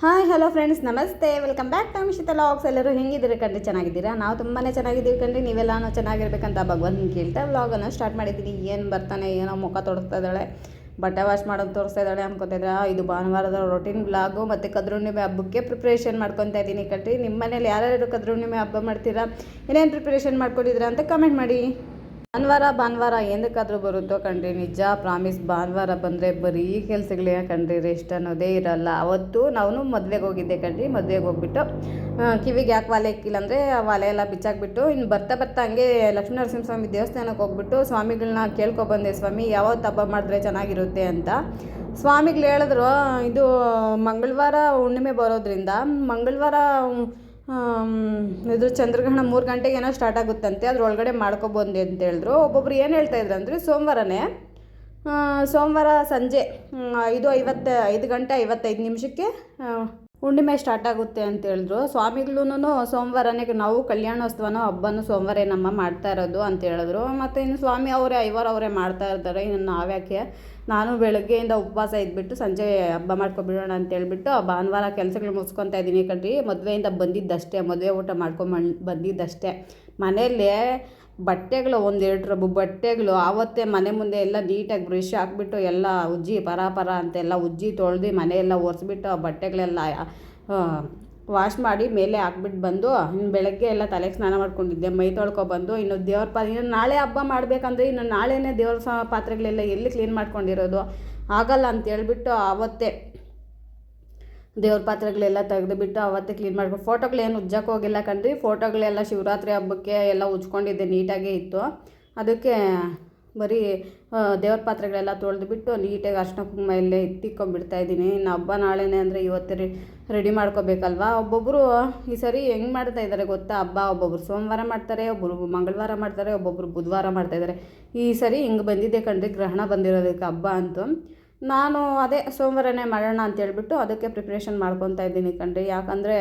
Hi hello friends, ನಮಸ್ತೆ. Welcome back to Mishita vlogs. ಎಲ್ಲರೂ ಹೆಂಗಿದ್ದೀರಿ ಕಣ್ರಿ? ಚೆನ್ನಾಗಿದ್ದೀರಾ? ನಾವು ತುಂಬಾ ಚೆನ್ನಾಗಿದ್ದೀವಿ ಕಣ್ರಿ. ನೀವೆಲ್ಲನೂ ಚೆನ್ನಾಗಿರ್ಬೇಕಂತ ಭಗವಂತನ ಕೇಳ್ತಾ ವ್ಲಾಗನ್ನು ಸ್ಟಾರ್ಟ್ ಮಾಡಿದ್ದೀನಿ. ಏನು ಬರ್ತಾನೆ ಏನೋ ಮುಖ ತೊಡಸ್ತಾ ಇದ್ದಾಳೆ, ಬಟ್ಟೆ ವಾಶ್ ಮಾಡೋದು ತೋರಿಸ್ತಾ ಇದ್ದಾಳೆ ಅನ್ಕೋತಿದ್ರೆ ಇದು ಭಾನುವಾರದ ರೊಟೀನ್ ವ್ಲಾಗು. ಮತ್ತು ಕದ್ರುಣ್ಣಿಮೆ ಹಬ್ಬಕ್ಕೆ ಪ್ರಿಪ್ರೇಷನ್ ಮಾಡ್ಕೊತಾ ಇದ್ದೀನಿ ಕಣ್ರಿ. ನಿಮ್ಮ ಮನೇಲಿ ಯಾರ್ಯಾರು ಕದ್ರುಣ್ಣಿಮೆ ಹಬ್ಬ ಮಾಡ್ತೀರಾ, ಏನೇನು ಪ್ರಿಪ್ರೇಷನ್ ಮಾಡ್ಕೊಂಡಿದ್ದೀರಾ ಅಂತ ಕಮೆಂಟ್ ಮಾಡಿ. ಭಾನುವಾರ ಏನಕ್ಕಾದರೂ ಬರುತ್ತೋ ಕಣ್ರಿ, ನಿಜ ಪ್ರಾಮಿಸ್. ಭಾನುವಾರ ಬಂದರೆ ಬರೀ ಕೆಲಸಗಳೇ ಕಣ್ರಿ, ರೆಸ್ಟ್ ಅನ್ನೋದೇ ಇರಲ್ಲ. ಅವತ್ತು ನಾವು ಮದುವೆಗೆ ಹೋಗಿದ್ದೆ ಕಣ್ರಿ. ಮದುವೆಗೆ ಹೋಗ್ಬಿಟ್ಟು ಕಿವಿಗೆ ಯಾಕೆ ವಾಲೆ ಇಕ್ಕಿಲ್ಲ ಅಂದರೆ ವಾಲೆ ಎಲ್ಲ ಬಿಚ್ಚಾಕ್ಬಿಟ್ಟು ಇನ್ನು ಬರ್ತಾ ಹಂಗೆ ಲಕ್ಷ್ಮೀ ನರಸಿಂಹಸ್ವಾಮಿ ದೇವಸ್ಥಾನಕ್ಕೆ ಹೋಗ್ಬಿಟ್ಟು ಸ್ವಾಮಿಗಳನ್ನ ಕೇಳ್ಕೊಬಂದೆ. ಸ್ವಾಮಿ ಯಾವತ್ತು ಹಬ್ಬ ಮಾಡಿದ್ರೆ ಚೆನ್ನಾಗಿರುತ್ತೆ ಅಂತ. ಸ್ವಾಮಿಗಳು ಹೇಳಿದ್ರು, ಇದು ಮಂಗಳವಾರ ಹುಣ್ಣಿಮೆ ಬರೋದ್ರಿಂದ ಮಂಗಳವಾರ ಇದು ಚಂದ್ರಗ್ರಹಣ 3 ಗಂಟೆಗೆ ಏನೋ ಸ್ಟಾರ್ಟ್ ಆಗುತ್ತಂತೆ, ಅದ್ರೊಳಗಡೆ ಮಾಡ್ಕೊಬಂದೆ ಅಂತ ಹೇಳಿದ್ರು. ಒಬ್ಬೊಬ್ರು ಏನು ಹೇಳ್ತಾಯಿದ್ರು ಅಂದರೆ ಸೋಮವಾರ ಸಂಜೆ 5 ಗಂಟೆ 55 ನಿಮಿಷಕ್ಕೆ ಹುಣ್ಣಿಮೆ ಸ್ಟಾರ್ಟ್ ಆಗುತ್ತೆ ಅಂತ ಹೇಳಿದ್ರು. ಸ್ವಾಮಿಗಳೂ ಸೋಮವಾರನೇ ನಾವು ಕಲ್ಯಾಣೋತ್ಸವನೋ ಹಬ್ಬನೂ ಸೋಮವಾರ ನಮ್ಮ ಮಾಡ್ತಾ ಇರೋದು ಅಂತ ಹೇಳಿದ್ರು. ಮತ್ತು ಇನ್ನು ಸ್ವಾಮಿ ಅವರೇ ಮಾಡ್ತಾ ಇರ್ತಾರೆ, ಇನ್ನು ನಾವ್ಯಾಕೆ. ನಾನು ಬೆಳಗ್ಗೆಯಿಂದ ಉಪವಾಸ ಇದ್ಬಿಟ್ಟು ಸಂಜೆ ಹಬ್ಬ ಮಾಡ್ಕೊಬಿಡೋಣ ಅಂತೇಳ್ಬಿಟ್ಟು ಭಾನುವಾರ ಕೆಲಸಗಳು ಮುಗಿಸ್ಕೊತಾ ಇದ್ದೀನಿ ಕಣ್ರಿ. ಮದುವೆಯಿಂದ ಬಂದಿದ್ದಷ್ಟೇ, ಮದುವೆ ಊಟ ಬಂದಿದ್ದಷ್ಟೇ. ಮನೆಯಲ್ಲೇ ಬಟ್ಟೆಗಳು 1-2 ರಬ್ಬು ಬಟ್ಟೆಗಳು ಆವತ್ತೇ ಮನೆ ಮುಂದೆ ಎಲ್ಲ ನೀಟಾಗಿ ಬ್ರಷ್ ಹಾಕ್ಬಿಟ್ಟು ಎಲ್ಲ ಉಜ್ಜಿ ಪರ ಅಂತೆಲ್ಲ ಉಜ್ಜಿ ತೊಳೆದು ಮನೆಯೆಲ್ಲ ಒರೆಸ್ಬಿಟ್ಟು ಆ ಬಟ್ಟೆಗಳೆಲ್ಲ ವಾಶ್ ಮಾಡಿ ಮೇಲೆ ಹಾಕ್ಬಿಟ್ಟು ಬಂದು ಇನ್ನು ಬೆಳಗ್ಗೆ ಎಲ್ಲ ತಲೆಗೆ ಸ್ನಾನ ಮಾಡ್ಕೊಂಡಿದ್ದೆ, ಮೈ ತೊಳ್ಕೊಬಂದು ಇನ್ನು ಇನ್ನು ನಾಳೆ ಹಬ್ಬ ಮಾಡಬೇಕಂದ್ರೆ ಇನ್ನು ನಾಳೆನೇ ದೇವ್ರ ಪಾತ್ರೆಗಳೆಲ್ಲ ಎಲ್ಲಿ ಕ್ಲೀನ್ ಮಾಡ್ಕೊಂಡಿರೋದು ಆಗಲ್ಲ ಅಂತೇಳ್ಬಿಟ್ಟು ಆವತ್ತೇ ದೇವ್ರ ಪಾತ್ರೆಗಳೆಲ್ಲ ತೆಗೆದುಬಿಟ್ಟು ಅವತ್ತೇ ಕ್ಲೀನ್ ಮಾಡ್ಕೊಂಡು ಫೋಟೋಗಳೇನು ಉಜ್ಜಕ್ಕೆ ಹೋಗಿಲ್ಲ ಕಣ್ರಿ. ಫೋಟೋಗಳೆಲ್ಲ ಶಿವರಾತ್ರಿ ಹಬ್ಬಕ್ಕೆ ಎಲ್ಲ ಉಜ್ಕೊಂಡಿದ್ದೆ, ನೀಟಾಗೇ ಇತ್ತು. ಅದಕ್ಕೆ ಬರೀ ದೇವ್ರ ಪಾತ್ರೆಗಳೆಲ್ಲ ತೊಳೆದುಬಿಟ್ಟು ನೀಟಾಗಿ ಅರ್ಶಿನ ಕುಂಕುಮ ಎಲ್ಲೇ ಇಟ್ಟಿಕೊಂಡ್ಬಿಡ್ತಾಯಿದ್ದೀನಿ. ಇನ್ನು ಹಬ್ಬ ನಾಳೆನೇ ಅಂದರೆ ಇವತ್ತೇ ರೆಡಿ ಮಾಡ್ಕೋಬೇಕಲ್ವಾ. ಒಬ್ಬೊಬ್ಬರು ಈ ಸರಿ ಹೆಂಗೆ ಮಾಡ್ತಾ ಇದ್ದಾರೆ ಗೊತ್ತಾ ಹಬ್ಬ, ಒಬ್ಬೊಬ್ರು ಸೋಮವಾರ ಮಾಡ್ತಾರೆ, ಒಬ್ಬರು ಮಂಗಳವಾರ ಮಾಡ್ತಾರೆ, ಒಬ್ಬೊಬ್ಬರು ಬುಧವಾರ ಮಾಡ್ತಾಯಿದ್ದಾರೆ. ಈ ಸರಿ ಹಿಂಗೆ ಬಂದಿದ್ದೆ ಕಣ್ರಿ, ಗ್ರಹಣ ಬಂದಿರೋದಕ್ಕೆ ಹಬ್ಬ ಅಂತೂ. ನಾನು ಅದೇ ಸೋಮವಾರನೇ ಮಾಡೋಣ ಅಂತೇಳ್ಬಿಟ್ಟು ಅದಕ್ಕೆ ಪ್ರಿಪ್ರೇಷನ್ ಮಾಡ್ಕೊತಾ ಇದ್ದೀನಿ ಕಣ್ರಿ. ಯಾಕಂದರೆ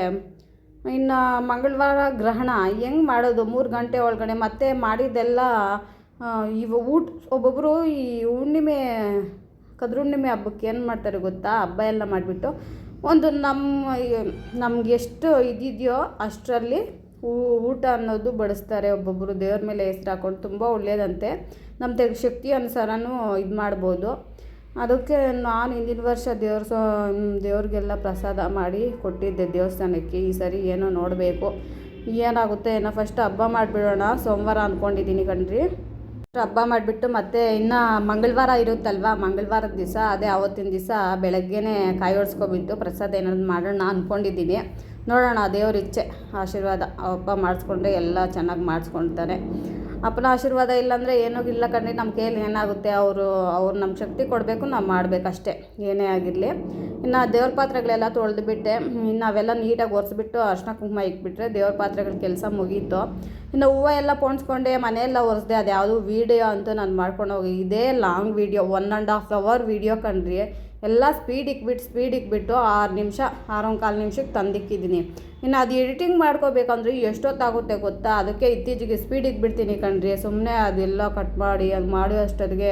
ಇನ್ನು ಮಂಗಳವಾರ ಗ್ರಹಣ ಹೆಂಗೆ ಮಾಡೋದು 3 ಗಂಟೆ ಒಳಗಡೆ ಮತ್ತೆ ಮಾಡಿದ್ದೆಲ್ಲ ಒಬ್ಬೊಬ್ಬರು ಈ ಕದ್ರುಣ್ಣಿಮೆ ಹಬ್ಬಕ್ಕೆ ಏನು ಮಾಡ್ತಾರೆ ಗೊತ್ತಾ, ಹಬ್ಬ ಎಲ್ಲ ಮಾಡಿಬಿಟ್ಟು ಒಂದು ನಮ್ಗೆ ಎಷ್ಟು ಇದಿದೆಯೋ ಅಷ್ಟರಲ್ಲಿ ಊಟ ಅನ್ನೋದು ಬಡಿಸ್ತಾರೆ. ಒಬ್ಬೊಬ್ಬರು ದೇವ್ರ ಮೇಲೆ ಹೆಸ್ರು ಹಾಕ್ಕೊಂಡು ತುಂಬ ಒಳ್ಳೆಯದಂತೆ, ನಮ್ಮ ಶಕ್ತಿ ಅನುಸಾರನೂ ಇದು ಮಾಡ್ಬೋದು. ಅದಕ್ಕೆ ನಾನು ಹಿಂದಿನ ವರ್ಷ ದೇವ್ರಿಗೆಲ್ಲ ಪ್ರಸಾದ ಮಾಡಿ ಕೊಟ್ಟಿದ್ದೆ ದೇವಸ್ಥಾನಕ್ಕೆ. ಈ ಸರಿ ಏನೋ ನೋಡಬೇಕು ಏನಾಗುತ್ತೆ ಏನೋ. ಫಸ್ಟ್ ಹಬ್ಬ ಮಾಡಿಬಿಡೋಣ ಸೋಮವಾರ ಅಂದ್ಕೊಂಡಿದ್ದೀನಿ ಕಣ್ರಿ. ಹಬ್ಬ ಮಾಡಿಬಿಟ್ಟು ಮತ್ತೆ ಇನ್ನು ಮಂಗಳವಾರ ಇರುತ್ತಲ್ವ, ಮಂಗಳವಾರದ ದಿವಸ ಅದೇ ಆವತ್ತಿನ ದಿವಸ ಬೆಳಗ್ಗೆನೇ ಕಾಯಿ ಹೊಡ್ಸ್ಕೊಬಿಟ್ಟು ಪ್ರಸಾದ ಏನಾದ್ರು ಮಾಡೋಣ ಅಂದ್ಕೊಂಡಿದ್ದೀನಿ. ನೋಡೋಣ, ದೇವ್ರ ಇಚ್ಛೆ, ಆಶೀರ್ವಾದ. ಹಬ್ಬ ಮಾಡಿಸ್ಕೊಂಡ್ರೆ ಎಲ್ಲ ಚೆನ್ನಾಗಿ ಮಾಡಿಸ್ಕೊಳ್ತಾರೆ. ಅಪ್ಪನ ಆಶೀರ್ವಾದ ಇಲ್ಲಾಂದರೆ ಏನೂ ಇಲ್ಲ ಕಣ್ರಿ. ನಮ್ಮ ಕೈಯಲ್ಲಿ ಏನಾಗುತ್ತೆ, ಅವರು ನಮ್ಗೆ ಶಕ್ತಿ ಕೊಡಬೇಕು, ನಾವು ಮಾಡಬೇಕಷ್ಟೇ ಏನೇ ಆಗಿರಲಿ. ಇನ್ನು ದೇವ್ರ ಪಾತ್ರೆಗಳೆಲ್ಲ ತೊಳೆದುಬಿಟ್ಟೆ. ಇನ್ನು ಅವೆಲ್ಲ ನೀಟಾಗಿ ಒರೆಸ್ಬಿಟ್ಟು ಅರ್ಶಿನ ಕುಂಕುಮ ಇಕ್ಬಿಟ್ರೆ ದೇವ್ರ ಪಾತ್ರೆಗಳ ಕೆಲಸ ಮುಗೀತು. ಇನ್ನು ಹೂವು ಎಲ್ಲ ಪೋಣಿಸ್ಕೊಂಡೆ, ಮನೆಯೆಲ್ಲ ಒರೆಸ್ದೆ. ಅದು ಯಾವುದು ವೀಡಿಯೋ ಅಂತೂ ನಾನು ಮಾಡ್ಕೊಂಡು ಹೋಗಿ ಇದೇ ಲಾಂಗ್ ವೀಡಿಯೋ 1.5 hour ವೀಡಿಯೋ ಕಣ್ರಿ. ಎಲ್ಲ ಸ್ಪೀಡ್ ಇಕ್ಬಿಟ್ಟು 6 ನಿಮಿಷ 6.25 ನಿಮಿಷಕ್ಕೆ ತಂದಿಕ್ಕಿದ್ದೀನಿ. ಇನ್ನು ಅದು ಎಡಿಟಿಂಗ್ ಮಾಡ್ಕೋಬೇಕಂದ್ರೆ ಎಷ್ಟೊತ್ತಾಗುತ್ತೆ ಗೊತ್ತಾ. ಅದಕ್ಕೆ ಇತ್ತೀಚೆಗೆ ಸ್ಪೀಡ್ ಇಕ್ಬಿಡ್ತೀನಿ ಕಣ್ರಿ. ಸುಮ್ಮನೆ ಅದೆಲ್ಲ ಕಟ್ ಮಾಡಿ ಅದು ಮಾಡೋ ಅಷ್ಟೊತ್ತಿಗೆ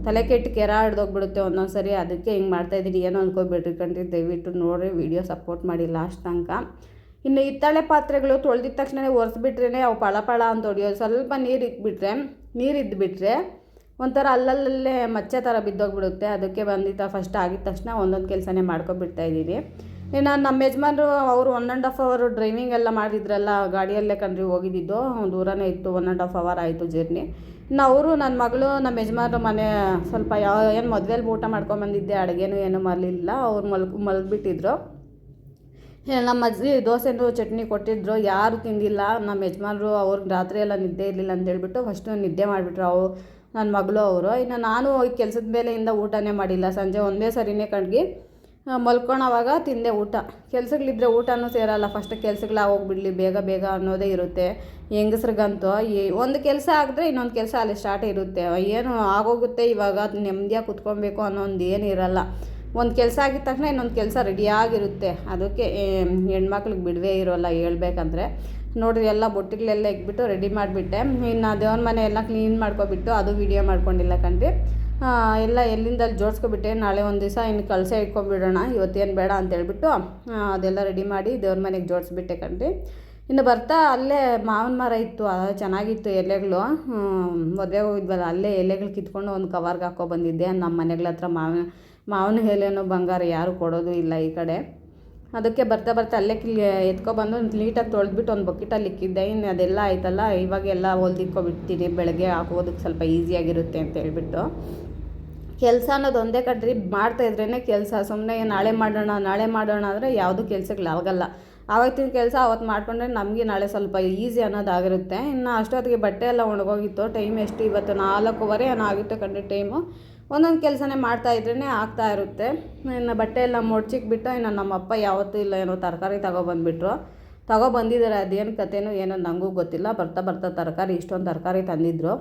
ತಲೆ ಕೆಟ್ಟು ಕೆರಾಡ್ದೋಗ್ಬಿಡುತ್ತೆ ಒಂದೊಂದು ಸರಿ. ಅದಕ್ಕೆ ಹಿಂಗೆ ಮಾಡ್ತಾಯಿದ್ದೀನಿ, ಏನೋ ಅಂದ್ಕೊಬಿಡ್ರಿ ಕಣ್ರಿ. ದಯವಿಟ್ಟು ನೋಡಿರಿ, ವಿಡಿಯೋ ಸಪೋರ್ಟ್ ಮಾಡಿ ಲಾಸ್ಟ್ ತನಕ. ಇನ್ನು ಹಿತ್ತಾಳೆ ಪಾತ್ರೆಗಳು ತೊಳೆದಿದ ತಕ್ಷಣ ಒರೆಸ್ಬಿಟ್ರೇ ಅವು ಪಳ ಅಂತ ಹೊಡಿಯೋದು. ಸ್ವಲ್ಪ ನೀರು ಇದ್ದುಬಿಟ್ರೆ ಒಂಥರ ಅಲ್ಲಲ್ಲೇ ಮಚ್ಚೆ ಥರ ಬಿದ್ದೋಗ್ಬಿಡುತ್ತೆ. ಅದಕ್ಕೆ ಫಸ್ಟ್ ಆಗಿದ ತಕ್ಷಣ ಒಂದೊಂದು ಕೆಲಸನೇ ಮಾಡ್ಕೊಬಿಡ್ತಾಯಿದ್ದೀನಿ. ಇನ್ನು ನಮ್ಮ ಯಜಮಾನ್ರು ಅವರು 1.5 hour ಡ್ರೈವಿಂಗ್ ಎಲ್ಲ ಮಾಡಿದ್ರಲ್ಲ, ಗಾಡಿಯಲ್ಲೇ ಕಣ್ರಿ ಹೋಗಿದ್ದಿದ್ದು. ದೂರನೇ ಇತ್ತು, 1.5 hour ಆಯಿತು ಜರ್ನಿ. ಇನ್ನು ಅವರು ನನ್ನ ಮಗಳು ನಮ್ಮ ಯಜಮಾನ್ರು ಮನೆ ಸ್ವಲ್ಪ ಏನು ಮದುವೆಯಲ್ಲಿ ಊಟ ಮಾಡ್ಕೊಂಬಂದಿದ್ದೆ, ಅಡುಗೆನೂ ಏನೂ ಮಾಡಲಿಲ್ಲ. ಅವ್ರು ಮಲಗಿಬಿಟ್ಟಿದ್ರು. ನಮ್ಮ ಅಜ್ಜಿ ದೋಸೆನೂ ಚಟ್ನಿ ಕೊಟ್ಟಿದ್ರು, ಯಾರೂ ತಿಂದಿಲ್ಲ. ನಮ್ಮ ಯಜಮಾನ್ರು ಅವ್ರಿಗೆ ರಾತ್ರಿ ಎಲ್ಲ ನಿದ್ದೆ ಇರಲಿಲ್ಲ ಅಂತೇಳ್ಬಿಟ್ಟು ಫಸ್ಟು ನಿದ್ದೆ ಮಾಡಿಬಿಟ್ರು ನನ್ನ ಮಗಳು ಅವರು. ಇನ್ನು ನಾನು ಈ ಕೆಲಸದ ಮೇಲೆಯಿಂದ ಊಟನೇ ಮಾಡಿಲ್ಲ. ಸಂಜೆ ಒಂದೇ ಸರಿನೇ ಕಣ್ಗಿ ಮಲ್ಕೊಳೋವಾಗ ತಿಂದೆ ಊಟ. ಕೆಲಸಗಳಿದ್ರೆ ಊಟನೂ ಸೇರಲ್ಲ. ಫಸ್ಟ್ ಕೆಲಸಗಳಾಗೋಗ್ಬಿಡಲಿ ಬೇಗ ಅನ್ನೋದೇ ಇರುತ್ತೆ ಹೆಂಗಸ್ರಿಗಂತೂ. ಒಂದು ಕೆಲಸ ಆಗಿದ್ರೆ ಇನ್ನೊಂದು ಕೆಲಸ ಅಲ್ಲಿ ಸ್ಟಾರ್ಟ್ ಇರುತ್ತೆ. ಏನು ಆಗೋಗುತ್ತೆ ಇವಾಗ ನೆಮ್ಮದಿಯಾಗಿ ಕುತ್ಕೊಬೇಕು ಅನ್ನೋದು ಏನು ಇರಲ್ಲ. ಒಂದು ಕೆಲಸ ಆಗಿದ ತಕ್ಷಣ ಇನ್ನೊಂದು ಕೆಲಸ ರೆಡಿಯಾಗಿರುತ್ತೆ. ಅದಕ್ಕೆ ಹೆಣ್ಮಕ್ಳಿಗೆ ಬಿಡುವೇ ಇರೋಲ್ಲ ಹೇಳ್ಬೇಕಂದ್ರೆ. ನೋಡಿರಿ, ಎಲ್ಲ ಬೊಟ್ಟಿಗಳೆಲ್ಲ ಇಕ್ಬಿಟ್ಟು ರೆಡಿ ಮಾಡಿಬಿಟ್ಟೆ. ಇನ್ನು ದೇವ್ರ ಮನೆ ಎಲ್ಲ ಕ್ಲೀನ್ ಮಾಡ್ಕೊಬಿಟ್ಟು ಅದು ವೀಡಿಯೋ ಮಾಡ್ಕೊಂಡಿಲ್ಲ ಕಣ್ರಿ. ಎಲ್ಲ ಎಲ್ಲಿಂದ ಅಲ್ಲಿ ಜೋಡಿಸ್ಕೊಬಿಟ್ಟೆ. ನಾಳೆ ಒಂದು ದಿವಸ ಇನ್ನು ಕಳಸ ಇಟ್ಕೊಂಡ್ಬಿಡೋಣ, ಇವತ್ತೇನು ಬೇಡ ಅಂತೇಳ್ಬಿಟ್ಟು ಅದೆಲ್ಲ ರೆಡಿ ಮಾಡಿ ದೇವ್ರ ಮನೆಗೆ ಜೋಡಿಸ್ಬಿಟ್ಟೆ ಕಣ್ರಿ. ಇನ್ನು ಬರ್ತಾ ಅಲ್ಲೇ ಮಾವಿನ ಮರ ಇತ್ತು, ಚೆನ್ನಾಗಿತ್ತು ಎಲೆಗಳು. ಮದುವೆಗೆ ಹೋಗಿದ್ವಲ್ಲ, ಅಲ್ಲೇ ಎಲೆಗಳು ಕಿತ್ಕೊಂಡು ಒಂದು ಕವರ್ಗೆ ಹಾಕೊ ಬಂದಿದ್ದೆ. ನಮ್ಮ ಮನೆಗಳ ಹತ್ರ ಮಾವಿನ ಎಲೆನೋ ಬಂಗಾರ ಯಾರು ಕೊಡೋದು ಇಲ್ಲ ಈ ಕಡೆ. ಅದಕ್ಕೆ ಬರ್ತಾ ಅಲ್ಲೇ ಎತ್ಕೊಬಂದು ನೀಟಾಗಿ ತೊಳೆದ್ಬಿಟ್ಟು ಒಂದು ಬಕೆಟಲ್ಲಿ ಇಕ್ಕಿದ್ದೆ. ಇನ್ನು ಅದೆಲ್ಲ ಆಯ್ತಲ್ಲ, ಇವಾಗೆಲ್ಲ ಹೊಲ್ದಿಕ್ಕೊಬಿಡ್ತೀನಿ, ಬೆಳಗ್ಗೆ ಹಾಕೋದಕ್ಕೆ ಸ್ವಲ್ಪ ಈಸಿಯಾಗಿರುತ್ತೆ ಅಂತ ಹೇಳ್ಬಿಟ್ಟು. ಕೆಲಸ ಅನ್ನೋದು ಒಂದೇ ಕಡ್ರಿ, ಮಾಡ್ತಾಯಿದ್ರೇ ಕೆಲಸ. ಸುಮ್ಮನೆ ನಾಳೆ ಮಾಡೋಣ ಅಂದರೆ ಯಾವುದೂ ಕೆಲಸಗಳಾಗಲ್ಲ. ಆವತ್ತಿನ ಕೆಲಸ ಅವತ್ತು ಮಾಡಿಕೊಂಡ್ರೆ ನಮಗೆ ನಾಳೆ ಸ್ವಲ್ಪ ಈಸಿ ಅನ್ನೋದಾಗಿರುತ್ತೆ. ಇನ್ನು ಅಷ್ಟೊತ್ತಿಗೆ ಬಟ್ಟೆ ಎಲ್ಲ ಒಣಗೋಗಿತ್ತು. ಟೈಮ್ ಎಷ್ಟು ಇವತ್ತು 4:15 ಏನೋ ಆಗಿತ್ತು ಕಣ್ರಿ ಟೈಮು. ಒಂದೊಂದು ಕೆಲಸನೇ ಮಾಡ್ತಾಯಿದ್ರೇ ಆಗ್ತಾಯಿರುತ್ತೆ. ಇನ್ನು ಬಟ್ಟೆ ಎಲ್ಲ ಮುಡ್ಚಿಕ್ಬಿಟ್ಟು, ಇನ್ನು ನಮ್ಮಪ್ಪ ಯಾವತ್ತೂ ಇಲ್ಲ ಏನೋ ತರಕಾರಿ ತಗೊಬಂದಿದ್ದಾರೆ. ಅದೇನು ಕಥೆನೋ ಏನೋ ನನಗೂ ಗೊತ್ತಿಲ್ಲ. ಬರ್ತಾ ತರಕಾರಿ ಇಷ್ಟೊಂದು ತರಕಾರಿ ತಂದಿದ್ದರು.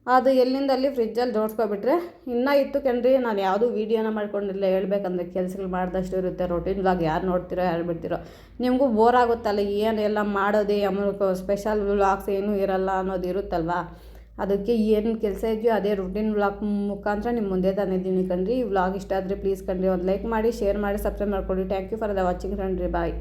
ಅದು ಎಲ್ಲಿಂದಲ್ಲಿ ಫ್ರಿಜ್ಜಲ್ಲಿ ಜೋಡಿಸ್ಕೊಬಿಟ್ರೆ ಇನ್ನೂ ಇತ್ತು ಕಣ್ರಿ. ನಾನು ಯಾವುದೂ ವೀಡಿಯೋನ ಮಾಡ್ಕೊಂಡಿಲ್ಲ. ಹೇಳ್ಬೇಕಂದ್ರೆ ಕೆಲಸಗಳು ಮಾಡಿದಷ್ಟು ಇರುತ್ತೆ. ರೊಟೀನ್ ವ್ಲಾಗ್ ಯಾರು ನೋಡ್ತಿರೋ ಯಾರು ಬಿಡ್ತಿರೋ, ನಿಮಗೂ ಬೋರ್ ಆಗುತ್ತಲ್ಲ, ಏನೆಲ್ಲ ಮಾಡೋದೇ ಸ್ಪೆಷಲ್ ವ್ಲಾಗ್ಸ್ ಏನೂ ಇರಲ್ಲ ಅನ್ನೋದು ಇರುತ್ತಲ್ವ. ಅದಕ್ಕೆ ಏನು ಕೆಲಸ ಇದೆಯೋ ಅದೇ ರುಟೀನ್ ವ್ಲಾಗ್ ಮುಖಾಂತರ ನಿಮ್ಮ ಮುಂದೆ ತಂದಿದ್ದೀನಿ ಕಣ್ರಿ. ಈ ವ್ಲಾಗ್ ಇಷ್ಟ ಆದರೆ ಪ್ಲೀಸ್ ಕಣ್ರಿ ಒಂದು ಲೈಕ್ ಮಾಡಿ, ಶೇರ್ ಮಾಡಿ, ಸಬ್ಸ್ಕ್ರೈಬ್ ಮಾಡ್ಕೊಳ್ಳಿ. Thank you for the watching ಕಣ್ರಿ. ಬಾಯ್.